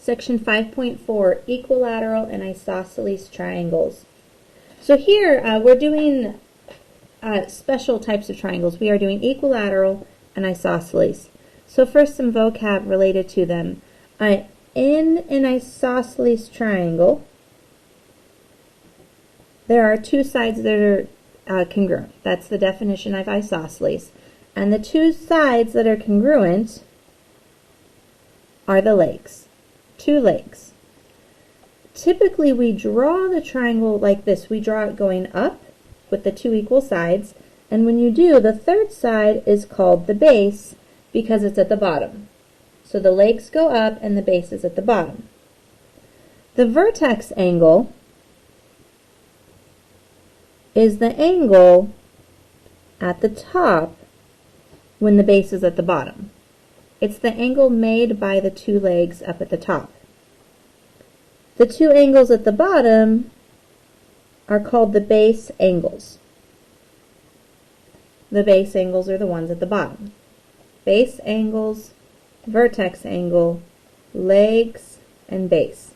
Section 5.4, equilateral and isosceles triangles. So here we're doing special types of triangles. We are doing equilateral and isosceles. So first, some vocab related to them. In an isosceles triangle, there are two sides that are congruent. That's the definition of isosceles. And the two sides that are congruent are the legs. Two legs. Typically, we draw the triangle like this. We draw it going up with the two equal sides. And when you do, the third side is called the base because it's at the bottom. So the legs go up and the base is at the bottom. The vertex angle is the angle at the top when the base is at the bottom. It's the angle made by the two legs up at the top. The two angles at the bottom are called the base angles. The base angles are the ones at the bottom. Base angles, vertex angle, legs, and base.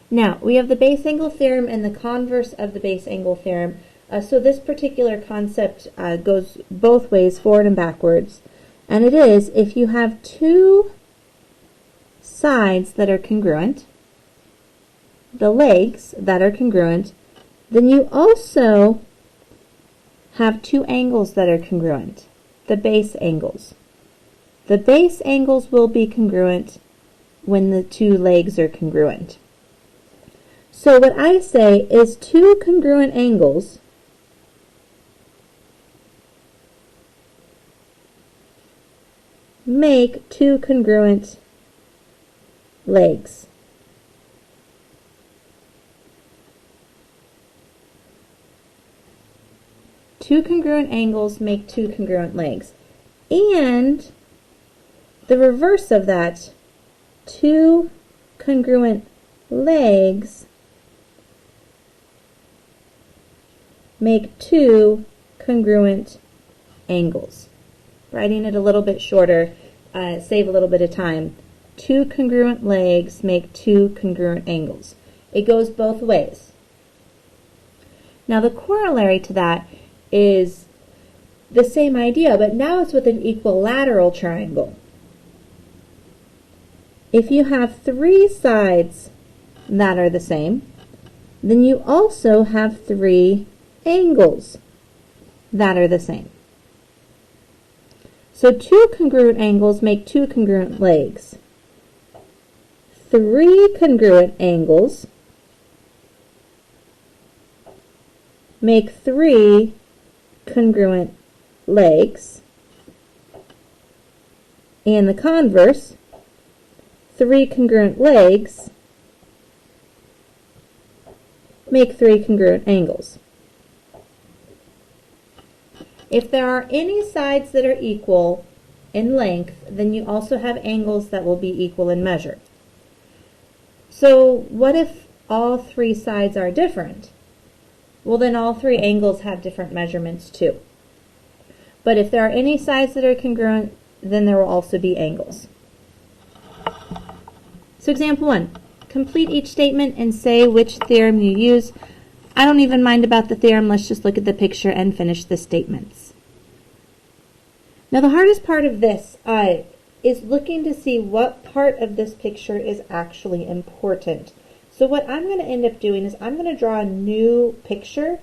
Now, we have the base angle theorem and the converse of the base angle theorem. So this particular concept goes both ways, forward and backwards. And it is, if you have two sides that are congruent, the legs that are congruent, then you also have two angles that are congruent, the base angles. The base angles will be congruent when the two legs are congruent. So what I say is two congruent angles make two congruent legs. Two congruent angles make two congruent legs. And the reverse of that, two congruent legs make two congruent angles. Writing it a little bit shorter, save a little bit of time. Two congruent legs make two congruent angles. It goes both ways. Now the corollary to that is the same idea, but now it's with an equilateral triangle. If you have three sides that are the same, then you also have three angles that are the same. So two congruent angles make two congruent legs. Three congruent angles make three congruent legs. And the converse, three congruent legs make three congruent angles. If there are any sides that are equal in length, then you also have angles that will be equal in measure. So what if all three sides are different? Well, then all three angles have different measurements too. But if there are any sides that are congruent, then there will also be angles. So example 1, complete each statement and say which theorem you use. I don't even mind about the theorem, let's just look at the picture and finish the statements. Now the hardest part of this is looking to see what part of this picture is actually important. So what I'm going to end up doing is I'm going to draw a new picture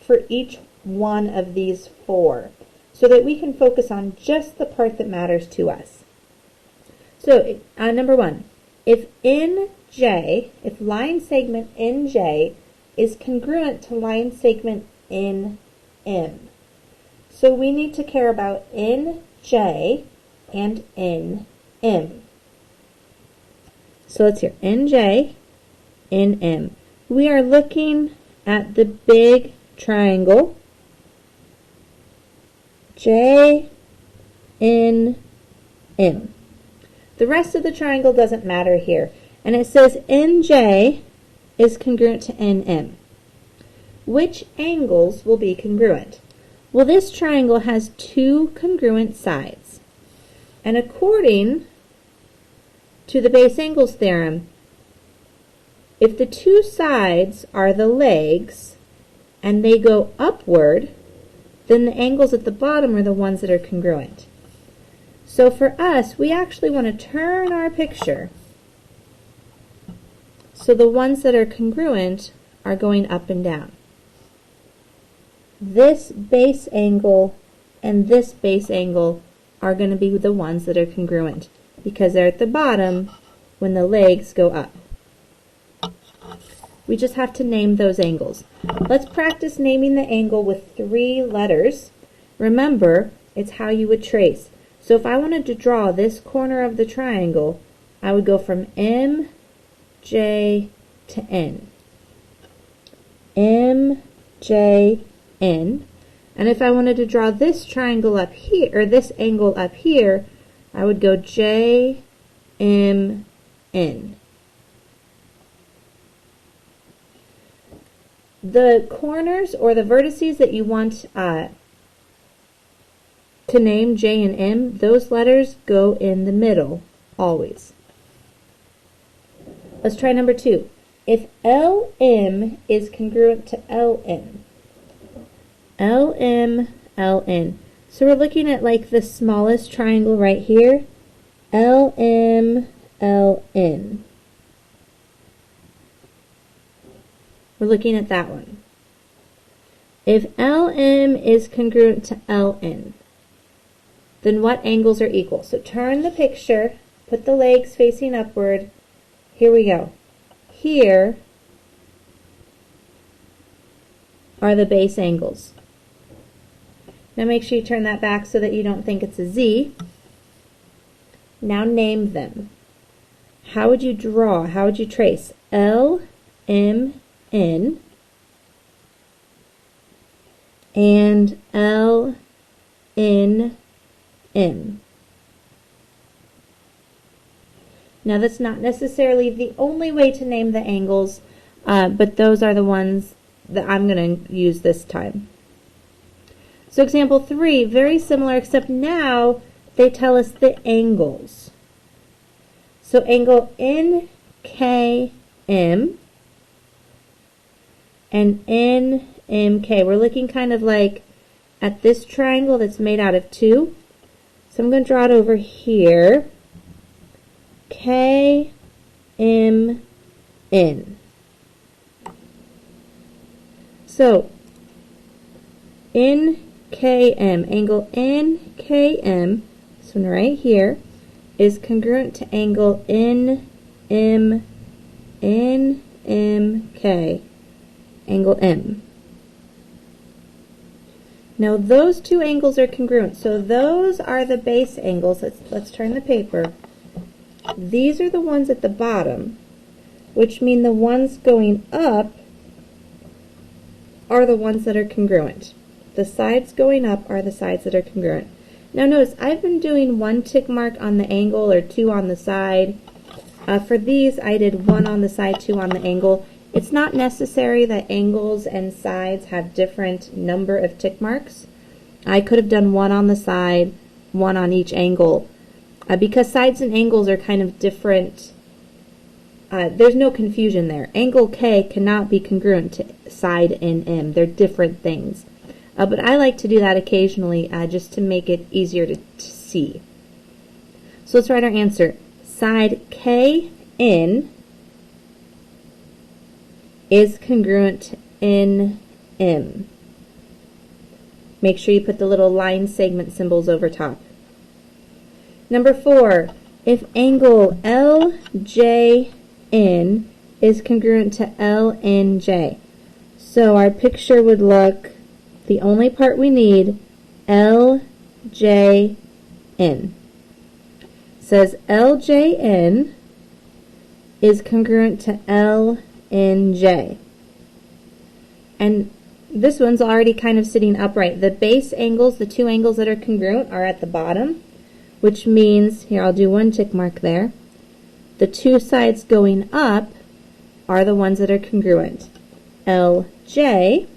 for each one of these four so that we can focus on just the part that matters to us. So number 1, if line segment NJ is congruent to line segment NM. So we need to care about NJ and NM. So let's hear NJ, NM. We are looking at the big triangle JNM. The rest of the triangle doesn't matter here. And it says NJ is congruent to NM. Which angles will be congruent? Well, this triangle has two congruent sides. And according to the base angles theorem, if the two sides are the legs and they go upward, then the angles at the bottom are the ones that are congruent. So for us, we actually want to turn our picture so the ones that are congruent are going up and down. This base angle and this base angle are going to be the ones that are congruent because they're at the bottom when the legs go up. We just have to name those angles. Let's practice naming the angle with 3 letters. Remember, it's how you would trace. So if I wanted to draw this corner of the triangle, I would go from M, J to N. M, J, N. And if I wanted to draw this triangle up here, or this angle up here, I would go J, M, N. The corners or the vertices that you want to name J and M, those letters go in the middle, always. Let's try number 2. If LM is congruent to LN, LM, LN. So we're looking at like the smallest triangle right here, LM, LN. We're looking at that one. If LM is congruent to LN, then what angles are equal? So turn the picture, put the legs facing upward. Here we go. Here are the base angles. Now make sure you turn that back so that you don't think it's a Z. Now name them. How would you draw? How would you trace? L, M, N and L, N, M. Now that's not necessarily the only way to name the angles, but those are the ones that I'm going to use this time. So example 3, very similar, except now they tell us the angles. So angle NKM and NMK. We're looking kind of like at this triangle that's made out of 2. So I'm going to draw it over here. KMN. So NKM, angle NKM, this one right here, is congruent to angle NMK, angle M. Now those two angles are congruent, so those are the base angles. Let's turn the paper. These are the ones at the bottom, which mean the ones going up are the ones that are congruent. The sides going up are the sides that are congruent. Now notice, I've been doing 1 tick mark on the angle or 2 on the side. For these, I did 1 on the side, 2 on the angle. It's not necessary that angles and sides have different number of tick marks. I could have done 1 on the side, 1 on each angle. Because sides and angles are kind of different, there's no confusion there. Angle K cannot be congruent to side and M. They're different things. But I like to do that occasionally just to make it easier to see. So let's write our answer. Side KN is congruent to NM. Make sure you put the little line segment symbols over top. Number 4, if angle LJN is congruent to LNJ. So our picture would look, the only part we need, LJN. Says LJN is congruent to LNJ. And this one's already kind of sitting upright. The base angles, the 2 angles that are congruent, are at the bottom, which means, here I'll do 1 tick mark there, the 2 sides going up are the ones that are congruent. LJ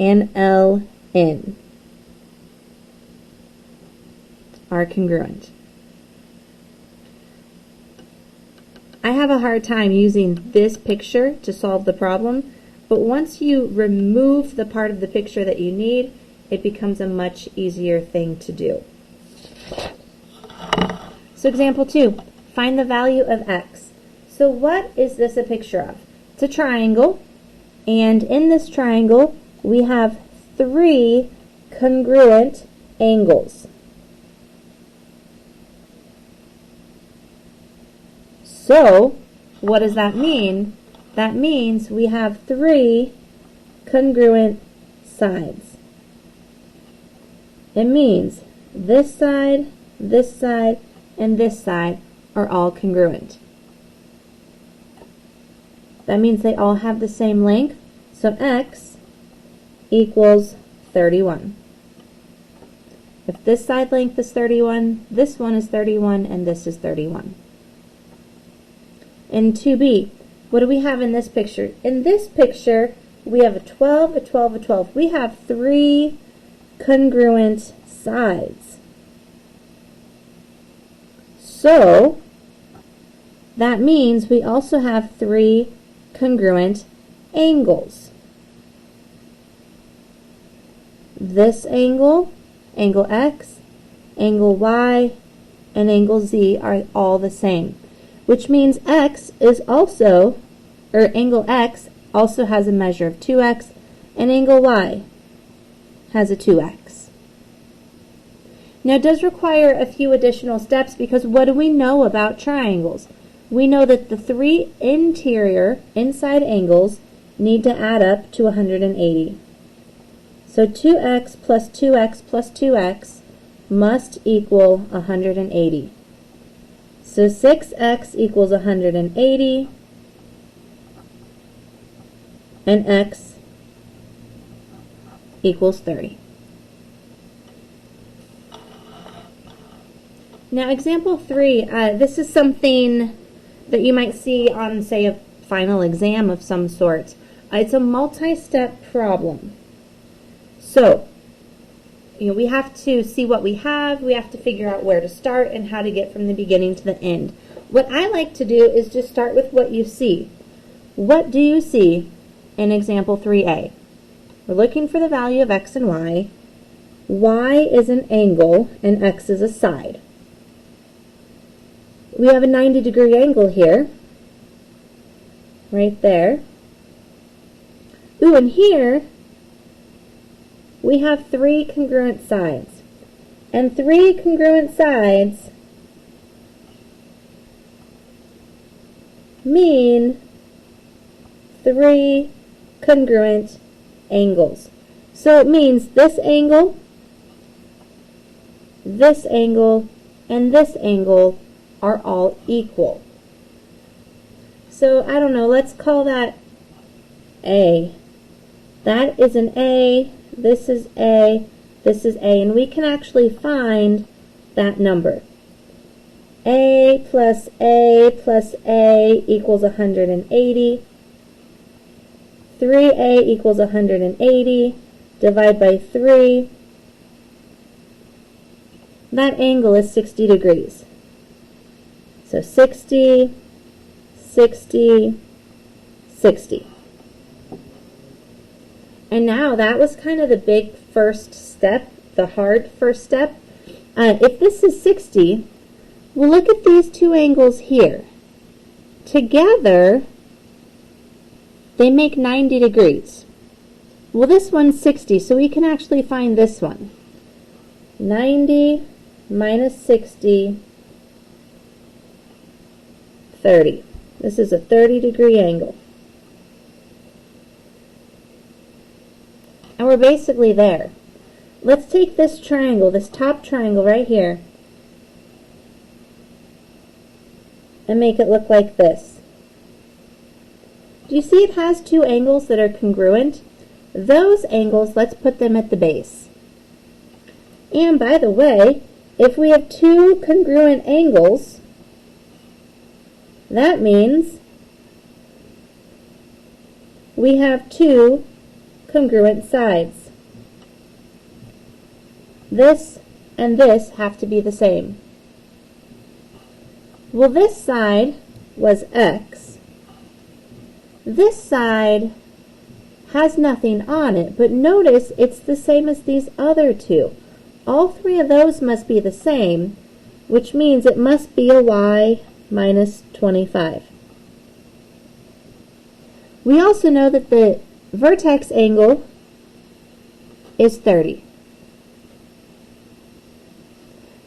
and LN are congruent. have a hard time using this picture to solve the problem, but once you remove the part of the picture that you need, it becomes a much easier thing to do. So example 2, find the value of x. So what is this a picture of? It's a triangle, and in this triangle we have 3 congruent angles. So what does that mean? That means we have 3 congruent sides. It means this side, and this side are all congruent. That means they all have the same length, so x equals 31. If this side length is 31, this one is 31, and this is 31. In 2b, what do we have in this picture? In this picture, we have a 12, a 12, a 12. We have 3 congruent sides. So, that means we also have 3 congruent angles. This angle, angle x, angle y, and angle z are all the same, which means x is also, or angle x also has a measure of 2x, and angle y has a 2x. Now it does require a few additional steps, because what do we know about triangles? We know that the 3 interior, inside angles need to add up to 180. So 2x plus 2x plus 2x must equal 180. So 6x equals 180, and x equals 30. Now example 3, this is something that you might see on, say, a final exam of some sort. It's a multi-step problem. So, we have to see what we have to figure out where to start and how to get from the beginning to the end. What I like to do is just start with what you see. What do you see in example 3a? We're looking for the value of x and y. Y is an angle and x is a side. We have a 90-degree angle here, right there. Ooh, and here we have 3 congruent sides. And 3 congruent sides mean 3 congruent angles. So it means this angle, and this angle are all equal. So, I don't know, let's call that A. That is an A, this is A, this is A, and we can actually find that number. A plus A plus A equals 180. 3A equals 180. Divide by 3. That angle is 60 degrees. So 60, 60, 60. And now that was kind of the big first step, the hard first step. If this is 60, well, look at these 2 angles here. Together, they make 90 degrees. Well, this one's 60, so we can actually find this one. 90 minus 60, 30. This is a 30-degree angle. And we're basically there. Let's take this triangle, this top triangle right here, and make it look like this. Do you see it has 2 angles that are congruent? Those angles, let's put them at the base. And by the way, if we have 2 congruent angles, that means we have 2 congruent sides. This and this have to be the same. Well, this side was x, this side has nothing on it, but notice it's the same as these other two. All three of those must be the same, which means it must be a y minus 25. We also know that the vertex angle is 30.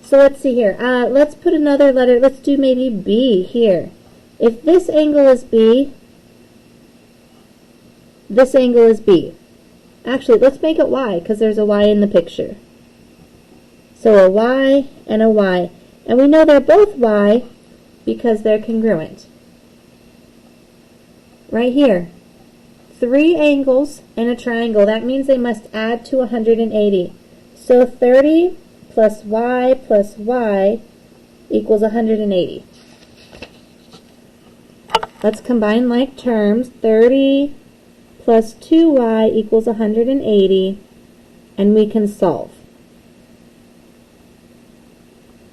So let's see here. Let's put another letter. Let's do maybe B here. If this angle is B, this angle is B. Actually, let's make it Y because there's a Y in the picture. So a Y and a Y. And we know they're both Y because they're congruent. Right here. 3 angles in a triangle. That means they must add to 180. So 30 plus Y equals 180. Let's combine like terms. 30 plus 2y equals 180, and we can solve.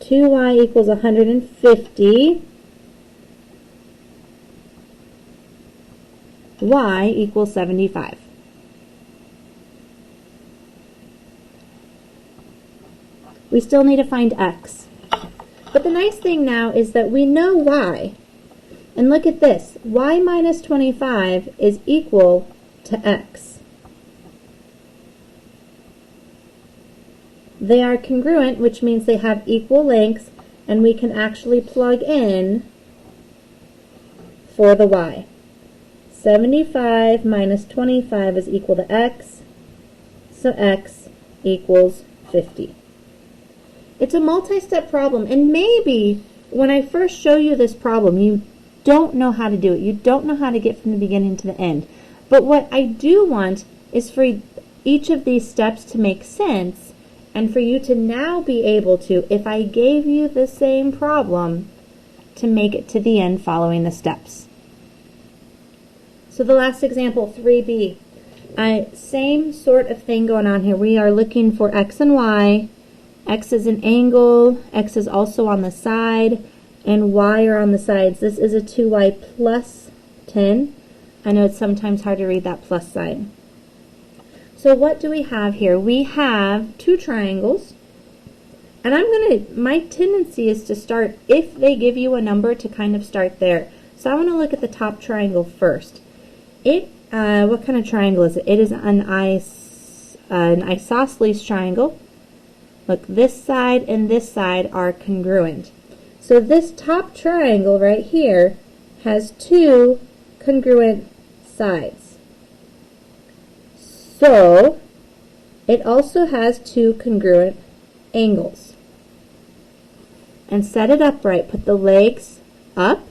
2y equals 150. Y equals 75. We still need to find x. But the nice thing now is that we know y. And look at this. Y minus 25 is equal to x. They are congruent, which means they have equal lengths, and we can actually plug in for the y. 75 minus 25 is equal to x, so x equals 50. It's a multi-step problem, and maybe when I first show you this problem, you don't know how to do it. You don't know how to get from the beginning to the end. But what I do want is for each of these steps to make sense, and for you to now be able to, if I gave you the same problem, to make it to the end following the steps. So the last example, 3b. Same sort of thing going on here. We are looking for x and y. X is an angle, x is also on the side, and y are on the sides. This is a 2y plus 10. I know it's sometimes hard to read that plus sign. So what do we have here? We have two triangles, and my tendency is to start, if they give you a number, to kind of start there. So I want to look at the top triangle first. What kind of triangle is it? It is an isosceles triangle. Look, this side and this side are congruent. So this top triangle right here has two congruent sides. So it also has two congruent angles. And set it upright. Put the legs up,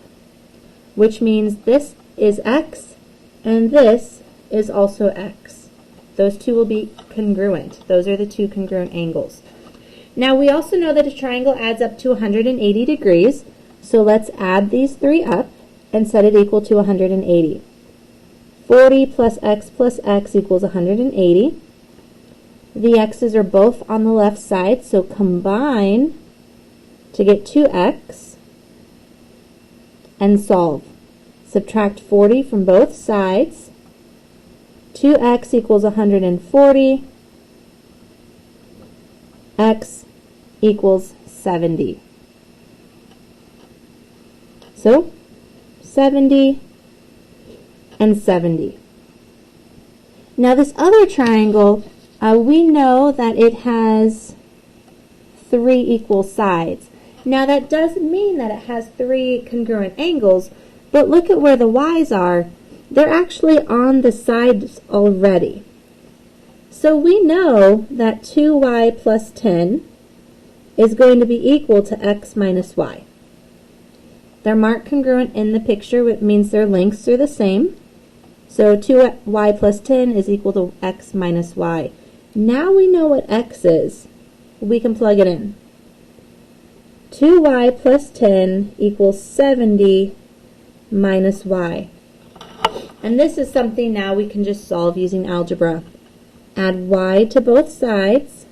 which means this is x and this is also x. Those two will be congruent. Those are the two congruent angles. Now we also know that a triangle adds up to 180 degrees, so let's add these three up and set it equal to 180. 40 plus x equals 180. The x's are both on the left side, so combine to get 2x and solve. Subtract 40 from both sides. 2x equals 140. X equals 70. So 70 and 70. Now this other triangle, we know that it has 3 equal sides. Now that doesn't mean that it has 3 congruent angles, but look at where the y's are. They're actually on the sides already. So we know that 2y plus 10 is going to be equal to x minus y. They're marked congruent in the picture, which means their lengths are the same. So 2y plus 10 is equal to x minus y. Now we know what x is. We can plug it in. 2y plus 10 equals 70 minus y. And this is something now we can just solve using algebra. Add y to both sides.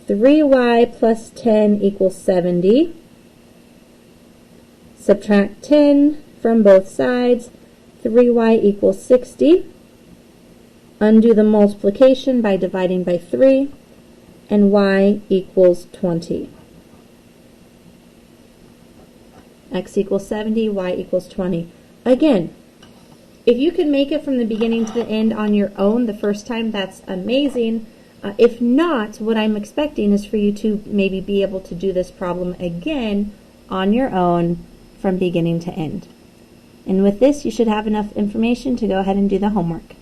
3y plus 10 equals 70. Subtract 10 from both sides. 3y equals 60. Undo the multiplication by dividing by 3. And y equals 20. X equals 70, y equals 20. Again, if you can make it from the beginning to the end on your own the first time, that's amazing. If not, what I'm expecting is for you to maybe be able to do this problem again on your own from beginning to end. And with this, you should have enough information to go ahead and do the homework.